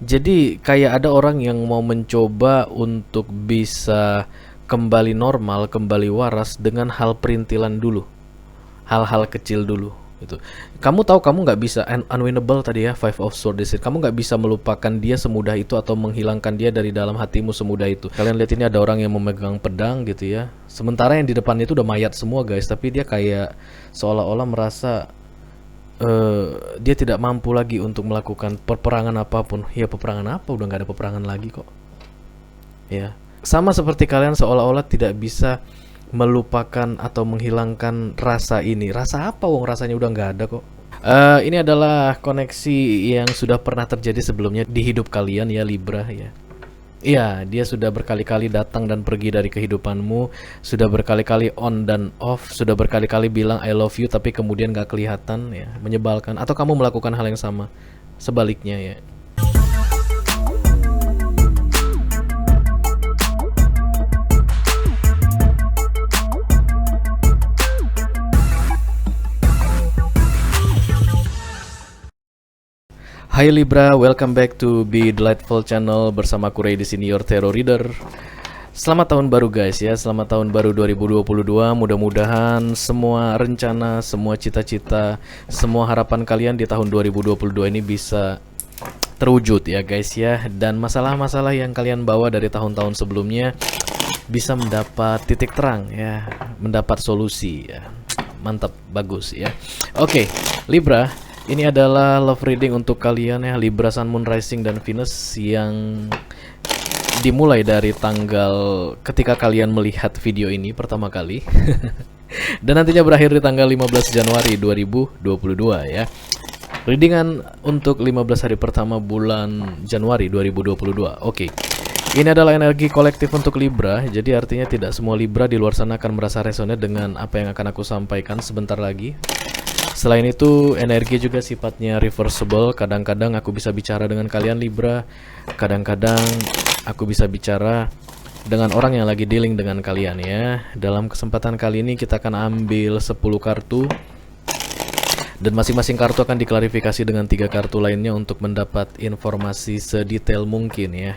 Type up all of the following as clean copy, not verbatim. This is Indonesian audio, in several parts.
Jadi kayak ada orang yang mau mencoba untuk bisa kembali normal, kembali waras dengan hal perintilan dulu, hal-hal kecil dulu gitu. Kamu tahu kamu nggak bisa unwinnable tadi ya, Five of Swords disease. Kamu nggak bisa melupakan dia semudah itu atau menghilangkan dia dari dalam hatimu semudah itu. Kalian lihat ini ada orang yang memegang pedang gitu ya. Sementara yang di depannya itu udah mayat semua guys, tapi dia kayak seolah-olah merasa dia tidak mampu lagi untuk melakukan peperangan apapun. Ya peperangan apa? Udah nggak ada peperangan lagi kok. Ya, sama seperti kalian seolah-olah tidak bisa melupakan atau menghilangkan rasa ini. Rasa apa? Wong rasanya udah nggak ada kok. Ini adalah koneksi yang sudah pernah terjadi sebelumnya di hidup kalian ya Libra ya. Iya, dia sudah berkali-kali datang dan pergi dari kehidupanmu, sudah berkali-kali on dan off, sudah berkali-kali bilang I love you tapi kemudian gak kelihatan ya, menyebalkan. Atau kamu melakukan hal yang sama, sebaliknya ya. Hai Libra, welcome back to Be Delightful Channel bersama aku Ray di sini your tarot reader. Selamat tahun baru guys ya, selamat tahun baru 2022. Mudah-mudahan semua rencana, semua cita-cita, semua harapan kalian di tahun 2022 ini bisa terwujud ya guys ya. Dan masalah-masalah yang kalian bawa dari tahun-tahun sebelumnya bisa mendapat titik terang ya, mendapat solusi ya. Mantap, bagus ya. Oke, Libra, ini adalah love reading untuk kalian ya, Libra Sun, Moon, Rising, dan Venus yang dimulai dari tanggal ketika kalian melihat video ini pertama kali dan nantinya berakhir di tanggal 15 Januari 2022 ya. Readingan untuk 15 hari pertama bulan Januari 2022. Oke. Ini adalah energi kolektif untuk Libra, jadi artinya tidak semua Libra di luar sana akan merasa resonate dengan apa yang akan aku sampaikan sebentar lagi. Selain itu, energi juga sifatnya reversible. Kadang-kadang aku bisa bicara dengan kalian Libra, kadang-kadang aku bisa bicara dengan orang yang lagi dealing dengan kalian ya. Dalam kesempatan kali ini kita akan ambil 10 kartu dan masing-masing kartu akan diklarifikasi dengan 3 kartu lainnya untuk mendapat informasi sedetail mungkin ya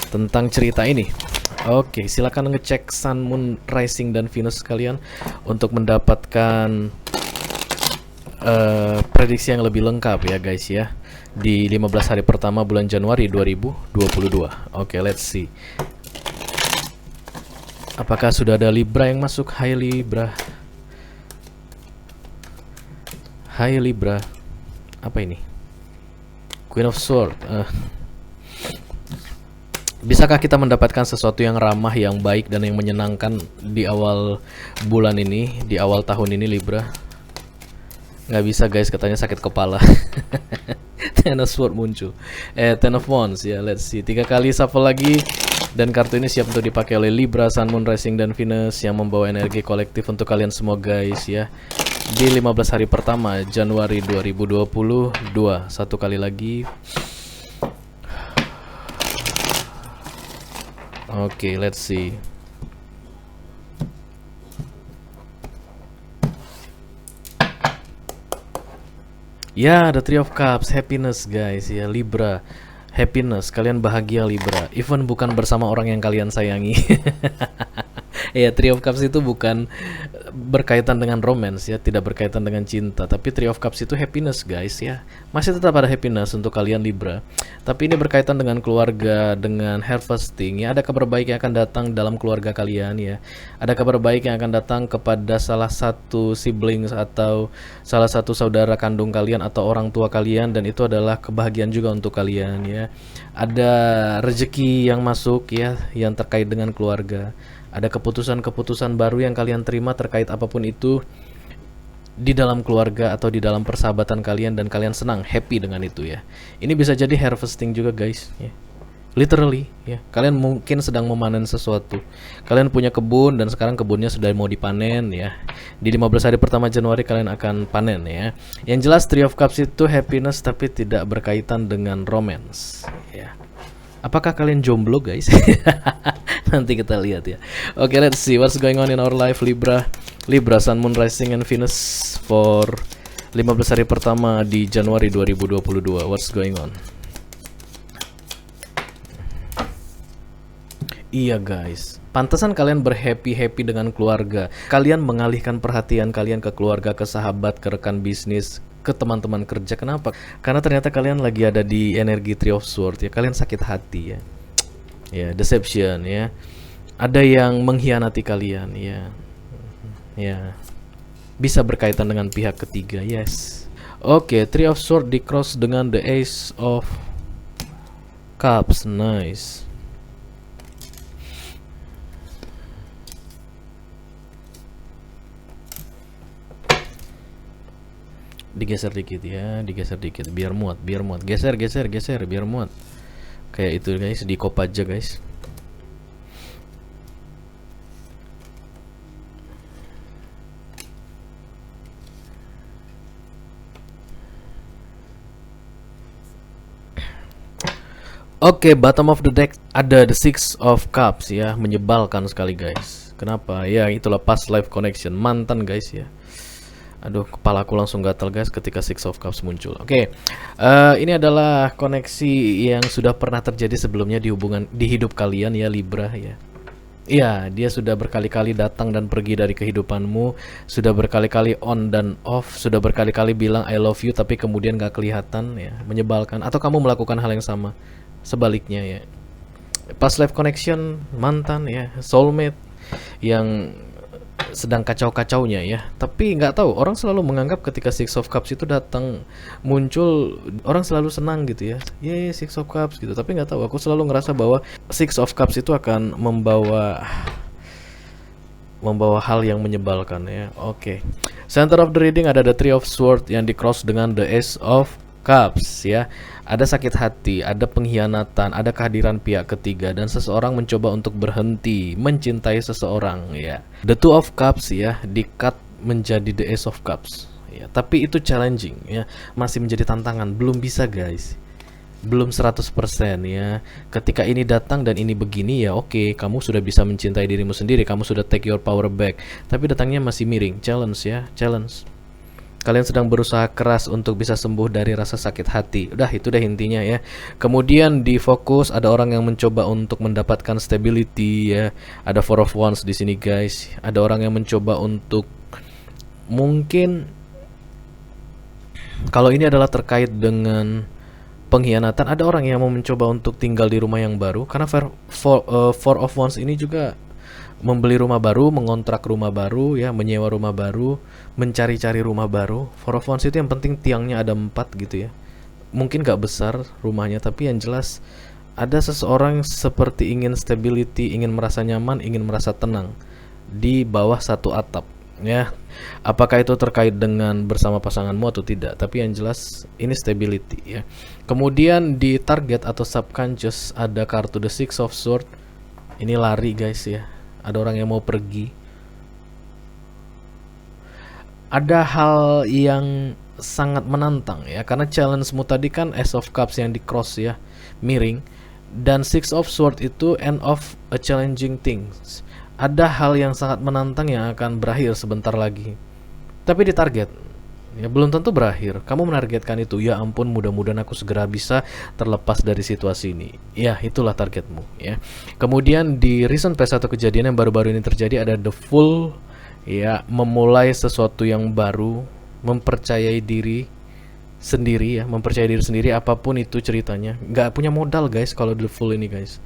tentang cerita ini. Oke, silakan ngecek Sun, Moon, Rising, dan Venus kalian untuk mendapatkan prediksi yang lebih lengkap ya guys ya di 15 hari pertama bulan Januari 2022. Oke, let's see. Apakah sudah ada Libra yang masuk? Hai Libra. Hai Libra. Apa ini? Queen of Swords. Bisakah kita mendapatkan sesuatu yang ramah, yang baik, dan yang menyenangkan di awal bulan ini, di awal tahun ini Libra? Nggak bisa guys, katanya sakit kepala. Ten of Swords muncul. Ten of Wands ya, let's see. 3 kali shuffle lagi. Dan kartu ini siap untuk dipakai oleh Libra, Sun, Moon, Rising, dan Venus yang membawa energi kolektif untuk kalian semua guys ya. Di 15 hari pertama Januari 2022. Satu kali lagi. Oke, let's see. Ya, ada Three of Cups, happiness guys ya, Libra. Happiness, kalian bahagia Libra, even bukan bersama orang yang kalian sayangi. Ya, Three of Cups itu bukan berkaitan dengan romance ya, tidak berkaitan dengan cinta, tapi Three of Cups itu happiness guys ya. Masih tetap ada happiness untuk kalian Libra. Tapi ini berkaitan dengan keluarga, dengan harvesting ya, ada kabar baik yang akan datang dalam keluarga kalian ya. Ada kabar baik yang akan datang kepada salah satu siblings atau salah satu saudara kandung kalian atau orang tua kalian, dan itu adalah kebahagiaan juga untuk kalian ya. Ada rezeki yang masuk ya, yang terkait dengan keluarga. Ada keputusan-keputusan baru yang kalian terima terkait apapun itu di dalam keluarga atau di dalam persahabatan kalian, dan kalian senang, happy dengan itu ya. Ini bisa jadi harvesting juga guys ya. Literally ya. Kalian mungkin sedang memanen sesuatu. Kalian punya kebun dan sekarang kebunnya sudah mau dipanen ya. Di 15 hari pertama Januari kalian akan panen ya. Yang jelas Three of Cups itu happiness tapi tidak berkaitan dengan romance ya. Apakah kalian jomblo guys? Nanti kita lihat ya. Oke, let's see what's going on in our life Libra. Libra, Sun, Moon, Rising, and Venus for 15 hari pertama di Januari 2022. What's going on? Iya guys, pantesan kalian berhappy-happy dengan keluarga. Kalian mengalihkan perhatian kalian ke keluarga, ke sahabat, ke rekan bisnis, ke teman-teman kerja. Kenapa? Karena ternyata kalian lagi ada di energi Three of Swords ya. Kalian sakit hati ya. Ya, deception ya. Ada yang mengkhianati kalian ya. Ya. Bisa berkaitan dengan pihak ketiga. Yes. Oke, Three of Swords di cross dengan the Ace of Cups. Nice. Digeser dikit ya, digeser dikit biar muat, geser biar muat. Kayak itu guys, di kop aja guys. Oke, bottom of the deck ada the Six of Cups ya, menyebalkan sekali guys. Kenapa? Ya itulah past life connection, mantan guys ya. Aduh, kepala aku langsung gatal guys ketika Six of Cups muncul. Oke, ini adalah koneksi yang sudah pernah terjadi sebelumnya di hidup kalian ya Libra ya. Iya, dia sudah berkali-kali datang dan pergi dari kehidupanmu, sudah berkali-kali on dan off, sudah berkali-kali bilang I love you tapi kemudian gak kelihatan ya, menyebalkan. Atau kamu melakukan hal yang sama, sebaliknya ya. Past life connection, mantan ya, soulmate yang sedang kacau-kacaunya ya. Tapi nggak tahu, orang selalu menganggap ketika Six of Cups itu datang muncul, orang selalu senang gitu ya. Yeay, Six of Cups gitu. Tapi nggak tahu, aku selalu ngerasa bahwa Six of Cups itu akan membawa hal yang menyebalkan ya. Oke. Center of the reading ada the Three of Swords yang di cross dengan the Ace of Cups ya. Ada sakit hati, ada pengkhianatan, ada kehadiran pihak ketiga dan seseorang mencoba untuk berhenti mencintai seseorang ya. The Two of Cups ya, di-cut menjadi the Ace of Cups ya. Tapi itu challenging ya, masih menjadi tantangan, belum bisa guys. Belum 100% ya. Ketika ini datang dan ini begini ya oke, kamu sudah bisa mencintai dirimu sendiri, kamu sudah take your power back. Tapi datangnya masih miring, challenge ya, challenge. Kalian sedang berusaha keras untuk bisa sembuh dari rasa sakit hati. Udah, itu dah intinya ya. Kemudian di fokus ada orang yang mencoba untuk mendapatkan stability ya. Ada Four of Wands di sini guys. Ada orang yang mencoba untuk mungkin kalau ini adalah terkait dengan pengkhianatan, ada orang yang mau mencoba untuk tinggal di rumah yang baru karena Four of Wands ini juga membeli rumah baru, mengontrak rumah baru ya, menyewa rumah baru, mencari-cari rumah baru. Four of Wands itu yang penting tiangnya ada 4 gitu ya. Mungkin gak besar rumahnya, tapi yang jelas ada seseorang seperti ingin stability, ingin merasa nyaman, ingin merasa tenang di bawah satu atap ya. Apakah itu terkait dengan bersama pasanganmu atau tidak, tapi yang jelas ini stability ya. Kemudian di target atau subconscious ada kartu the Six of Swords. Ini lari guys ya. Ada orang yang mau pergi. Ada hal yang sangat menantang ya, karena challenge-mu tadi kan Ace of Cups yang di cross ya, miring, dan Six of Swords itu end of a challenging things. Ada hal yang sangat menantang yang akan berakhir sebentar lagi. Tapi di target ya belum tentu berakhir. Kamu menargetkan itu, ya ampun mudah-mudahan aku segera bisa terlepas dari situasi ini. Ya itulah targetmu ya. Kemudian di recent past atau kejadian yang baru-baru ini terjadi ada the Fool ya, memulai sesuatu yang baru, mempercayai diri sendiri ya, mempercayai diri sendiri apapun itu ceritanya. Nggak punya modal guys kalau the Fool ini guys.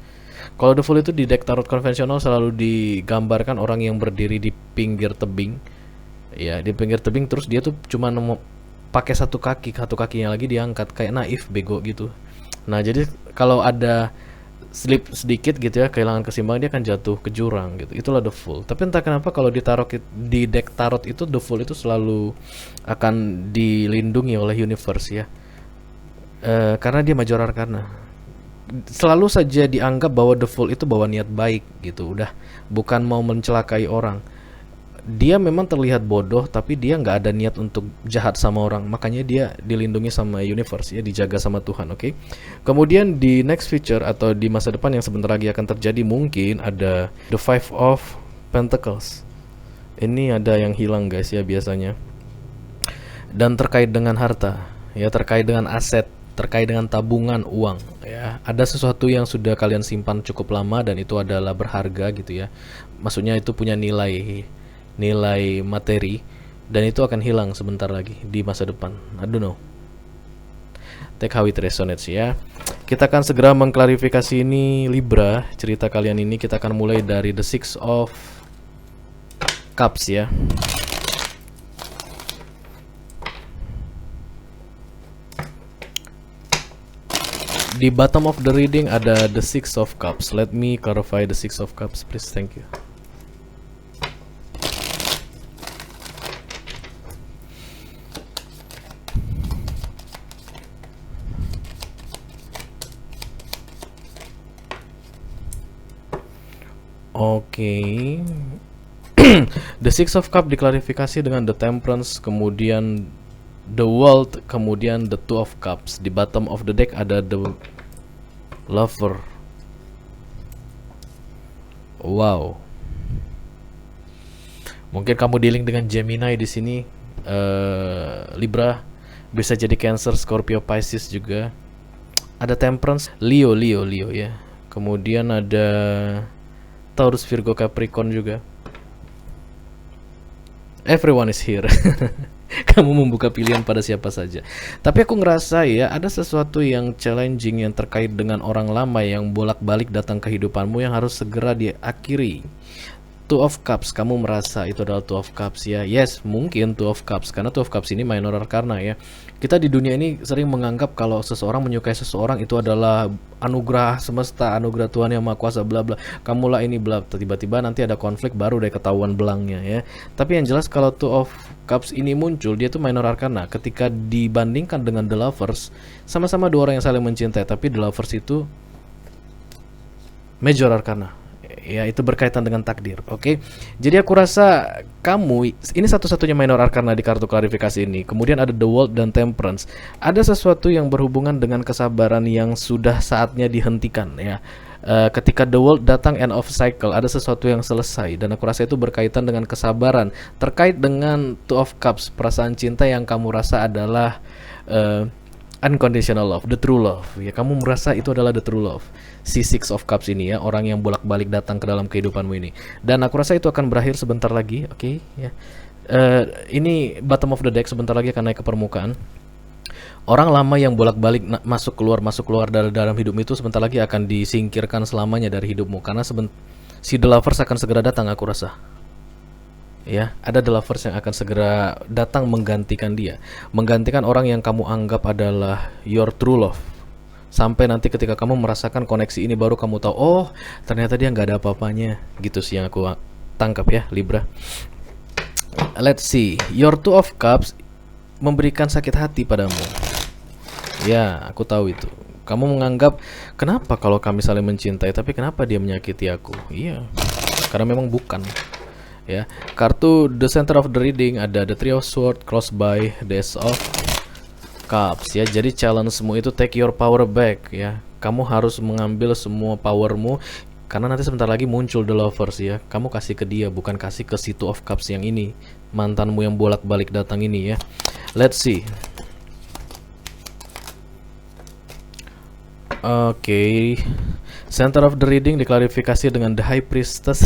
Kalau the Fool itu di deck tarot konvensional selalu digambarkan orang yang berdiri di pinggir tebing. Ya, di pinggir tebing terus dia tuh cuma pakai satu kakinya lagi diangkat kayak naif bego gitu. Nah, jadi kalau ada slip sedikit gitu ya, kehilangan keseimbangan, dia akan jatuh ke jurang gitu. Itulah the Fool. Tapi entah kenapa kalau di deck tarot itu the Fool itu selalu akan dilindungi oleh universe ya. Karena dia major arcana. Selalu saja dianggap bahwa the Fool itu bawa niat baik gitu. Udah, bukan mau mencelakai orang. Dia memang terlihat bodoh, tapi dia nggak ada niat untuk jahat sama orang. Makanya dia dilindungi sama universe ya, dijaga sama Tuhan, oke? Kemudian di next feature atau di masa depan yang sebentar lagi akan terjadi, mungkin ada the Five of Pentacles. Ini ada yang hilang guys ya biasanya. Dan terkait dengan harta ya, terkait dengan aset terkait dengan tabungan uang ya. Ada sesuatu yang sudah kalian simpan cukup lama dan itu adalah berharga gitu ya. Maksudnya itu punya nilai materi dan itu akan hilang sebentar lagi di masa depan. I don't know. Take how it resonates ya. Kita akan segera mengklarifikasi ini Libra. Cerita kalian ini kita akan mulai dari the Six of Cups ya. Di bottom of the reading ada the Six of Cups. Let me clarify the Six of Cups, please. Thank you. Oke. The Six of Cups diklarifikasi dengan the Temperance, kemudian the World, kemudian the Two of Cups. Di bottom of the deck ada the Lover. Wow. Mungkin kamu dealing dengan Gemini di sini, Libra, bisa jadi Cancer, Scorpio, Pisces juga. Ada Temperance, Leo ya. Kemudian ada Taurus, Virgo, Capricorn juga. Everyone is here. Kamu membuka pilihan pada siapa saja. Tapi aku ngerasa ya ada sesuatu yang challenging yang terkait dengan orang lama yang bolak-balik datang ke hidupanmu yang harus segera diakhiri. Two of Cups, kamu merasa itu adalah Two of Cups ya. Yes, mungkin Two of Cups, karena Two of Cups ini minor arcana ya. Kita di dunia ini sering menganggap kalau seseorang menyukai seseorang itu adalah anugerah semesta, anugerah Tuhan yang Maha Kuasa, bla bla. Kamulah ini bla, tiba-tiba nanti ada konflik baru deh ketahuan belangnya ya. Tapi yang jelas kalau Two of Cups ini muncul, dia tuh minor arcana. Ketika dibandingkan dengan The Lovers, sama-sama dua orang yang saling mencintai, tapi The Lovers itu major arcana. Ya, itu berkaitan dengan takdir. Oke. Jadi aku rasa kamu ini satu-satunya minor arcana di kartu klarifikasi ini. Kemudian ada the World dan Temperance. Ada sesuatu yang berhubungan dengan kesabaran yang sudah saatnya dihentikan ya. Ketika the World datang end of cycle, ada sesuatu yang selesai dan aku rasa itu berkaitan dengan kesabaran terkait dengan Two of Cups, perasaan cinta yang kamu rasa adalah unconditional love, the true love. Ya, kamu merasa itu adalah the true love. Si Six of Cups ini ya, orang yang bolak-balik datang ke dalam kehidupanmu ini. Dan aku rasa itu akan berakhir sebentar lagi, oke? Ya. Ini bottom of the deck, sebentar lagi akan naik ke permukaan. Orang lama yang bolak-balik masuk keluar dari dalam hidup itu sebentar lagi akan disingkirkan selamanya dari hidupmu karena si The Lovers akan segera datang, aku rasa. Ya, ada The Lovers yang akan segera datang menggantikan dia, menggantikan orang yang kamu anggap adalah your true love. Sampai nanti ketika kamu merasakan koneksi ini baru kamu tahu, oh ternyata dia nggak ada apa-apanya. Gitu sih yang aku tangkap ya, Libra. Let's see, your Two of Cups memberikan sakit hati padamu. Ya, aku tahu itu. Kamu menganggap, kenapa kalau kami saling mencintai, tapi kenapa dia menyakiti aku? Iya, karena memang bukan. Ya, kartu the center of the reading ada the Three of Swords, crossed by the Ace of Cups ya. Jadi challenge semua itu take your power back ya. Kamu harus mengambil semua powermu karena nanti sebentar lagi muncul The Lovers ya. Kamu kasih ke dia, bukan kasih ke si Two of Cups yang ini, mantanmu yang bolak-balik datang ini ya. Let's see. Oke. Center of the reading diklarifikasi dengan the High Priestess,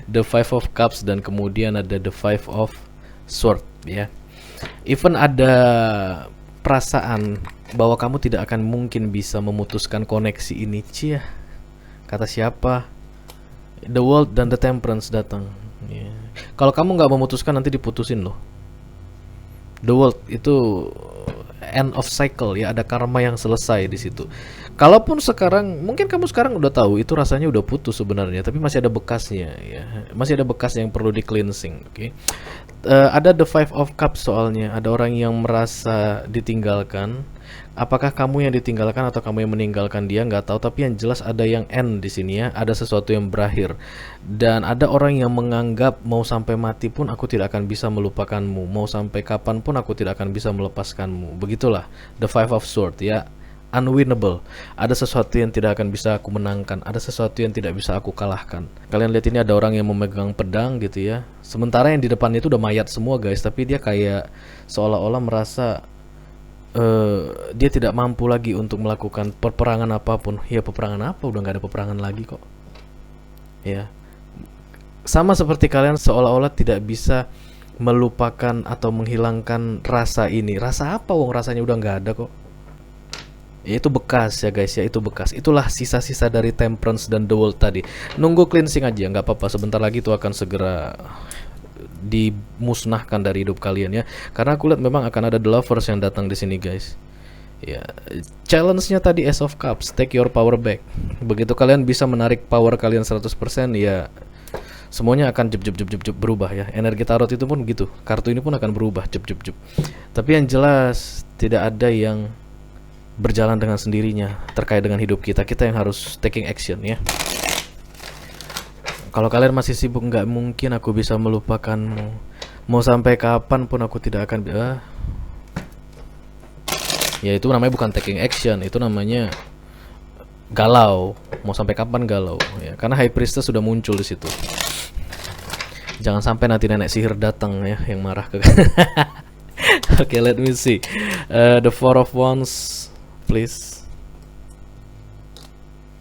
the Five of Cups, dan kemudian ada the Five of Swords ya. Even ada perasaan bahwa kamu tidak akan mungkin bisa memutuskan koneksi ini, cia. Kata siapa? The World dan the Temperance datang. Yeah. Kalau kamu nggak memutuskan nanti diputusin loh. The World itu end of cycle ya, ada karma yang selesai di situ. Kalaupun sekarang, mungkin kamu sekarang udah tahu itu rasanya udah putus sebenarnya, tapi masih ada bekasnya ya, masih ada bekas yang perlu di cleansing. Oke. Ada the Five of Cups soalnya, ada orang yang merasa ditinggalkan. Apakah kamu yang ditinggalkan atau kamu yang meninggalkan dia, nggak tahu. Tapi yang jelas ada yang end di sini ya, ada sesuatu yang berakhir. Dan ada orang yang menganggap mau sampai mati pun aku tidak akan bisa melupakanmu, mau sampai kapan pun aku tidak akan bisa melepaskanmu. Begitulah the Five of Swords ya. Unwinnable. Ada sesuatu yang tidak akan bisa aku menangkan, ada sesuatu yang tidak bisa aku kalahkan. Kalian lihat ini ada orang yang memegang pedang gitu ya. Sementara yang di depan itu udah mayat semua guys, tapi dia kayak seolah-olah merasa dia tidak mampu lagi untuk melakukan peperangan apapun. Ya peperangan apa, udah nggak ada peperangan lagi kok. Ya, sama seperti kalian seolah-olah tidak bisa melupakan atau menghilangkan rasa ini. Rasa apa, wong rasanya udah nggak ada kok. Ya, itu bekas ya guys ya, itu bekas. Itulah sisa-sisa dari Temperance dan The World tadi. Nunggu cleansing aja, nggak apa-apa. Sebentar lagi itu akan segera dimusnahkan dari hidup kalian ya. Karena aku lihat memang akan ada The Lovers yang datang di sini guys. Ya, challenge-nya tadi Ace of Cups, take your power back. Begitu kalian bisa menarik power kalian 100%, ya semuanya akan jep berubah ya. Energi tarot itu pun gitu. Kartu ini pun akan berubah jep. Tapi yang jelas tidak ada yang berjalan dengan sendirinya terkait dengan hidup kita. Kita yang harus taking action ya. Kalau kalian masih sibuk, nggak mungkin aku bisa melupakanmu. Mau sampai kapan pun aku tidak akan ya itu namanya bukan taking action, itu namanya galau. Mau sampai kapan galau ya, karena High Priestess sudah muncul di situ. Jangan sampai nanti nenek sihir datang ya yang marah ke Oke, let me see. The Four of Wands please.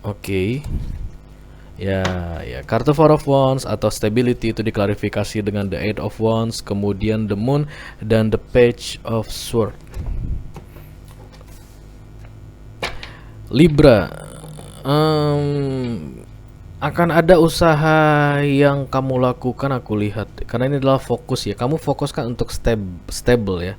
Oke. Ya, kartu Four of Wands atau stability itu diklarifikasi dengan the Eight of Wands, kemudian the Moon dan the Page of Sword. Libra, akan ada usaha yang kamu lakukan, aku lihat, karena ini adalah fokus ya. Kamu fokuskan untuk stable ya.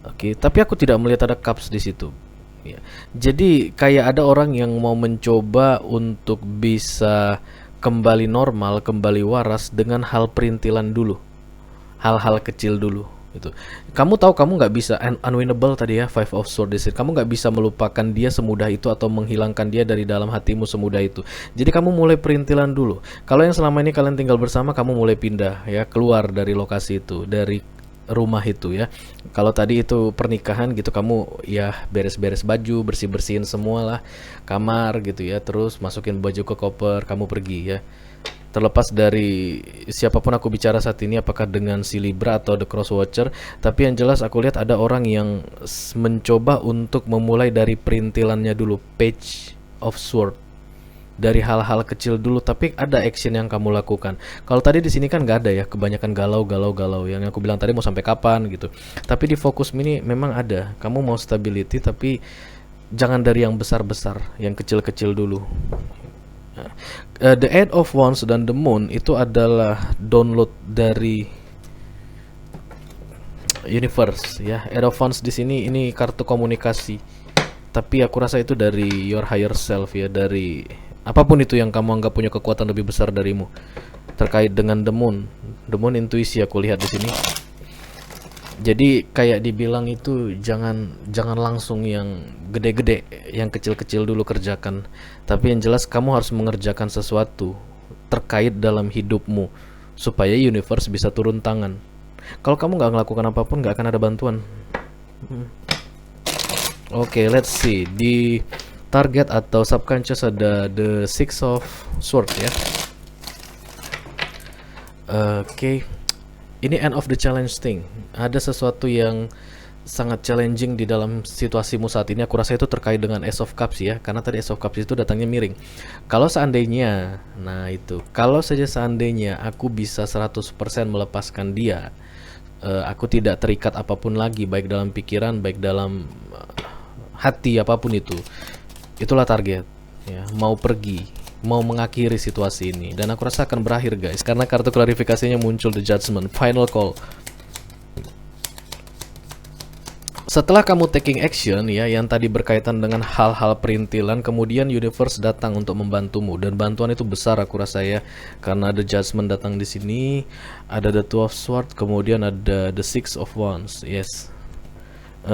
Oke, tapi aku tidak melihat ada cups di situ. Ya. Jadi kayak ada orang yang mau mencoba untuk bisa kembali normal, kembali waras dengan hal perintilan dulu, hal-hal kecil dulu. Itu. Kamu tahu kamu nggak bisa unwinnable tadi ya, Five of Swords. Kamu nggak bisa melupakan dia semudah itu atau menghilangkan dia dari dalam hatimu semudah itu. Jadi kamu mulai perintilan dulu. Kalau yang selama ini kalian tinggal bersama, kamu mulai pindah ya, keluar dari lokasi itu, dari rumah itu ya. Kalau tadi itu pernikahan gitu, kamu ya beres-beres baju, bersih-bersihin semualah kamar gitu ya, terus masukin baju ke koper, kamu pergi ya. Terlepas dari siapapun aku bicara saat ini, apakah dengan si Libra atau The Cross Watcher, tapi yang jelas aku lihat ada orang yang mencoba untuk memulai dari perintilannya dulu, Page of Sword. Dari hal-hal kecil dulu, tapi ada action yang kamu lakukan. Kalau tadi di sini kan nggak ada ya, kebanyakan galau. Yang aku bilang tadi mau sampai kapan gitu. Tapi di fokus mini memang ada. Kamu mau stability, tapi jangan dari yang besar-besar, yang kecil-kecil dulu. The Eight of Wands dan the Moon itu adalah download dari universe ya. Eight of Wands di sini ini kartu komunikasi. Tapi aku rasa itu dari your higher self ya, dari apapun itu yang kamu anggap punya kekuatan lebih besar darimu. Terkait dengan the Moon intuisi aku lihat di sini. Jadi kayak dibilang itu jangan langsung yang gede-gede, yang kecil-kecil dulu kerjakan. Tapi yang jelas kamu harus mengerjakan sesuatu terkait dalam hidupmu supaya universe bisa turun tangan. Kalau kamu nggak melakukan apapun, nggak akan ada bantuan. Oke, let's see. Di target atau subconscious ada the Six of Sword ya. Oke. Ini end of the challenge thing. Ada sesuatu yang sangat challenging di dalam situasimu saat ini. Aku rasa itu terkait dengan Ace of Cups ya, karena tadi Ace of Cups itu datangnya miring. Kalau seandainya, nah itu, kalau saja seandainya aku bisa 100% melepaskan dia, aku tidak terikat apapun lagi, baik dalam pikiran, baik dalam hati, apapun itu. Itulah target ya, mau pergi, mau mengakhiri situasi ini. Dan aku rasa akan berakhir guys, karena kartu klarifikasinya muncul, the Judgment, final call. Setelah kamu taking action ya, yang tadi berkaitan dengan hal-hal perintilan, kemudian universe datang untuk membantumu, dan bantuan itu besar aku rasa ya, karena ada Judgment datang di sini, ada the Two of Swords, kemudian ada the Six of Wands. Yes,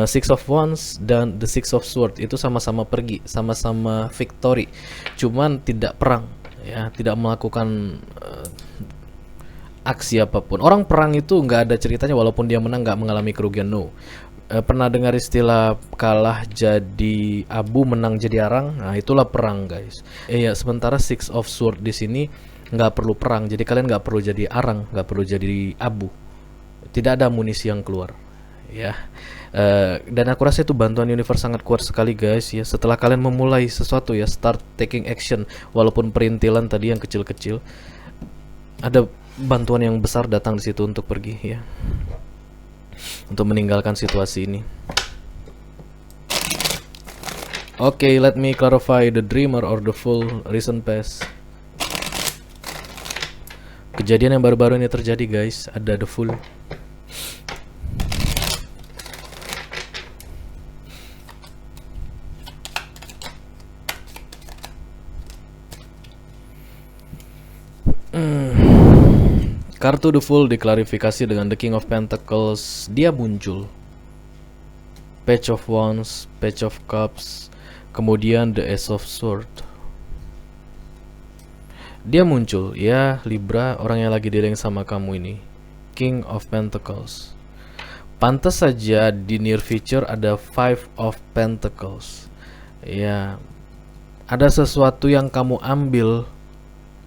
Six of Wands dan the Six of Swords itu sama-sama pergi, sama-sama victory, cuman tidak perang ya, tidak melakukan aksi apapun. Orang perang itu nggak ada ceritanya, walaupun dia menang nggak mengalami kerugian, no. Pernah dengar istilah kalah jadi abu, menang jadi arang? Nah, itulah perang, guys. Ya, sementara Six of Sword di sini nggak perlu perang, jadi kalian nggak perlu jadi arang, nggak perlu jadi abu. Tidak ada amunisi yang keluar. ya. Dan aku rasa itu bantuan universe sangat kuat sekali guys ya. Setelah kalian memulai sesuatu ya, start taking action, walaupun perintilan tadi yang kecil-kecil, ada bantuan yang besar datang di situ untuk pergi ya, untuk meninggalkan situasi ini. Okay, let me clarify the dreamer or the full recent past. Kejadian yang baru-baru ini terjadi guys, ada the full. Kartu The Fool diklarifikasi dengan The King of Pentacles. Dia muncul Page of Wands, Page of Cups, kemudian The Ace of Sword. Dia muncul, ya Libra, orang yang lagi dealing sama kamu ini, King of Pentacles. Pantas saja di near future ada Five of Pentacles. Ya, ada sesuatu yang kamu ambil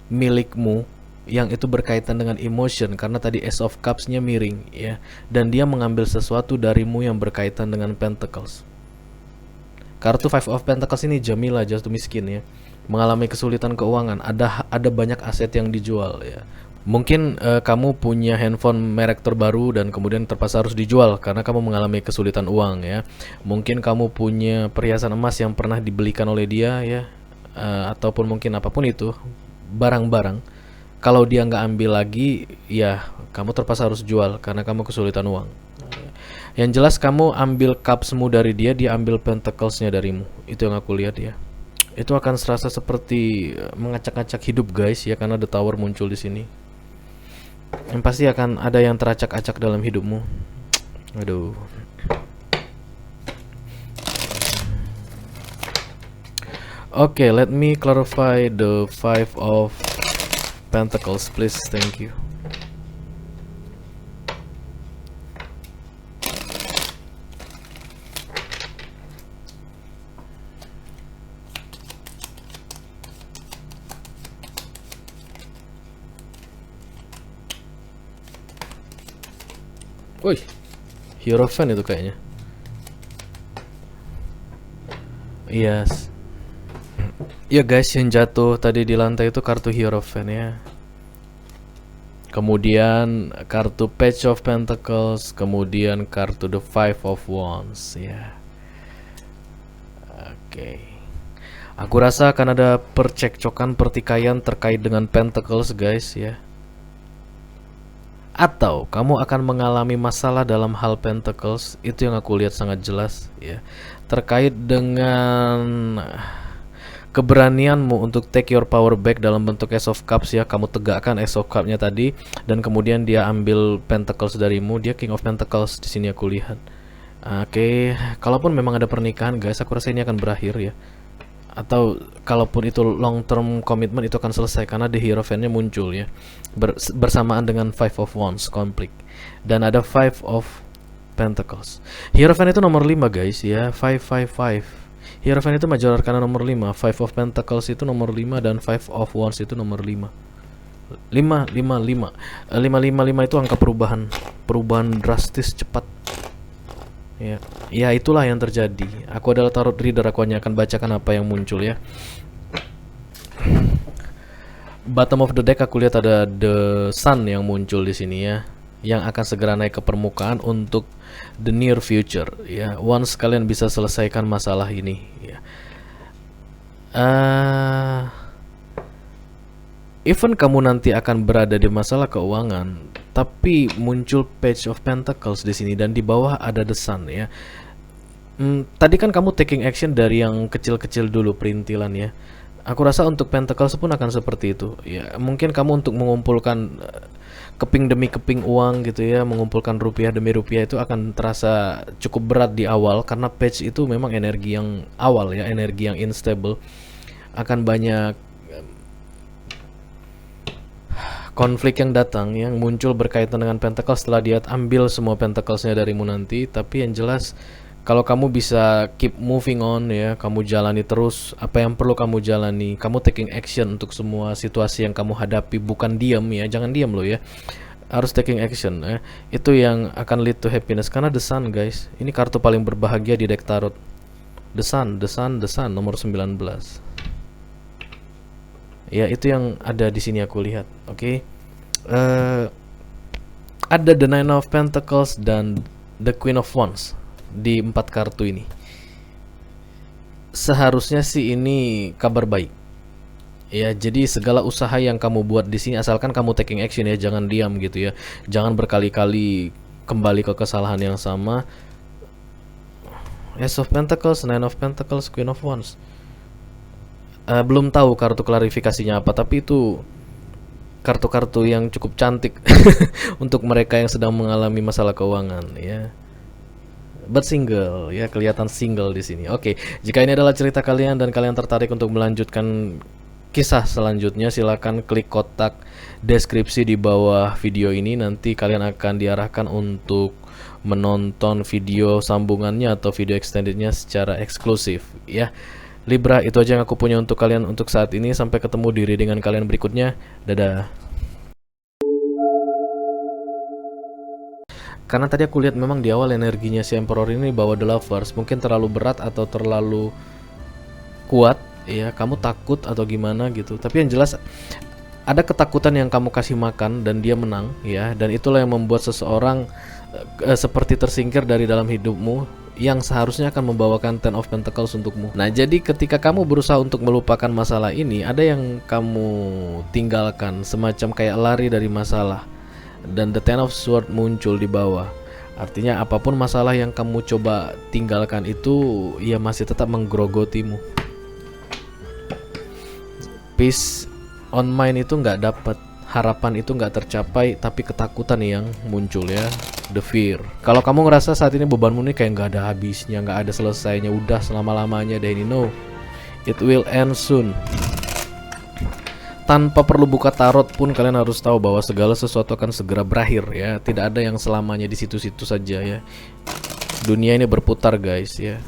milikmu yang itu berkaitan dengan emotion, karena tadi Ace of Cups-nya miring ya, dan dia mengambil sesuatu darimu yang berkaitan dengan Pentacles. Kartu Five of Pentacles ini Jamila jatuh miskin ya, mengalami kesulitan keuangan, ada banyak aset yang dijual ya. Mungkin kamu punya handphone merek terbaru dan kemudian terpaksa harus dijual karena kamu mengalami kesulitan uang ya. Mungkin kamu punya perhiasan emas yang pernah dibelikan oleh dia ya, ataupun mungkin apapun itu barang-barang. Kalau dia nggak ambil lagi, ya kamu terpaksa harus jual karena kamu kesulitan uang. Yang jelas kamu ambil cupsmu dari dia, dia ambil pentaclesnya darimu. Itu yang aku lihat ya. Itu akan serasa seperti mengacak-acak hidup guys ya, karena the tower muncul di sini. Yang pasti akan ada yang teracak-acak dalam hidupmu. Aduh. Okay, let me clarify the Five of Pentacles, please. Thank you. Woi, Hierophant itu kayaknya. Yes. Ya guys, yang jatuh tadi di lantai itu kartu Hierophant ya. Kemudian kartu Page of Pentacles, kemudian kartu The Five of Wands ya. Oke. Aku rasa akan ada percekcokan, pertikaian terkait dengan Pentacles guys ya. Atau kamu akan mengalami masalah dalam hal Pentacles, itu yang aku lihat sangat jelas ya. Terkait dengan keberanianmu untuk take your power back dalam bentuk Ace of Cups ya. Kamu tegakkan Ace of Cups-nya tadi, dan kemudian dia ambil Pentacles darimu. Dia King of Pentacles di sini aku lihat. Oke, kalaupun memang ada pernikahan guys, aku rasa ini akan berakhir ya. Atau kalaupun itu long term commitment, itu akan selesai karena the Hierophant-nya muncul ya, bersamaan dengan Five of Wands konflik, dan ada Five of Pentacles. Hierophant itu nomor 5 guys ya, 555. Hierophant itu major arcana nomor 5, Five of Pentacles itu nomor 5, dan Five of Wands itu nomor 5. 555 itu angka perubahan drastis cepat. Ya itulah yang terjadi. Aku adalah tarot reader, aku hanya akan bacakan apa yang muncul ya. Bottom of the deck aku lihat ada the sun yang muncul di sini ya, yang akan segera naik ke permukaan untuk the near future ya. Once kalian bisa selesaikan masalah ini ya. Even kamu nanti akan berada di masalah keuangan, tapi muncul Page of Pentacles di sini dan di bawah ada the sun ya. Tadi kan kamu taking action dari yang kecil-kecil dulu, perintilan ya. Aku rasa untuk Pentacles pun akan seperti itu ya. Mungkin kamu untuk mengumpulkan keping demi keping uang gitu ya, mengumpulkan rupiah demi rupiah, itu akan terasa cukup berat di awal karena Page itu memang energi yang awal ya, energi yang unstable. Akan banyak konflik yang datang, yang muncul berkaitan dengan Pentacles setelah dia ambil semua Pentaclesnya darimu nanti. Tapi yang jelas, kalau kamu bisa keep moving on ya, kamu jalani terus apa yang perlu kamu jalani, kamu taking action untuk semua situasi yang kamu hadapi, bukan diam ya, jangan diam loh ya. harus taking action. Itu yang akan lead to happiness. Karena the sun, guys, ini kartu paling berbahagia di deck tarot. The sun, the sun, the sun, nomor 19. Ya, itu yang ada di sini aku lihat. Oke. Ada the Nine of Pentacles dan the Queen of Wands di 4 kartu ini. Seharusnya sih ini kabar baik. Ya, jadi segala usaha yang kamu buat di sini, asalkan kamu taking action ya, jangan diam gitu ya. Jangan berkali-kali kembali ke kesalahan yang sama. Ace of Pentacles, Nine of Pentacles, Queen of Wands. Belum tahu kartu klarifikasinya apa, tapi itu kartu-kartu yang cukup cantik untuk mereka yang sedang mengalami masalah keuangan ya. But single ya, kelihatan single di sini. Oke, jika ini adalah cerita kalian dan kalian tertarik untuk melanjutkan kisah selanjutnya, silakan klik kotak deskripsi di bawah video ini. Nanti kalian akan diarahkan untuk menonton video sambungannya atau video extendednya secara eksklusif ya. Libra, itu aja yang aku punya untuk kalian untuk saat ini. Sampai ketemu di readingan kalian berikutnya. Dadah. Karena tadi aku lihat memang di awal energinya si Emperor ini bawa The Lovers, mungkin terlalu berat atau terlalu kuat ya, kamu takut atau gimana gitu. Tapi yang jelas ada ketakutan yang kamu kasih makan dan dia menang ya, dan itulah yang membuat seseorang seperti tersingkir dari dalam hidupmu, yang seharusnya akan membawakan Ten of Pentacles untukmu. Nah, jadi ketika kamu berusaha untuk melupakan masalah ini, ada yang kamu tinggalkan, semacam kayak lari dari masalah, dan the Ten of Swords muncul di bawah. Artinya apapun masalah yang kamu coba tinggalkan itu ya masih tetap menggerogotimu. Peace on mind itu nggak dapat, harapan itu nggak tercapai, tapi ketakutan yang muncul ya, the fear. Kalau kamu ngerasa saat ini bebanmu ini kayak nggak ada habisnya, nggak ada selesainya, udah selama-lamanya deh ini, no, it will end soon. Tanpa perlu buka tarot pun kalian harus tahu bahwa segala sesuatu akan segera berakhir ya. Tidak ada yang selamanya di situ-situ saja ya. Dunia ini berputar, guys ya.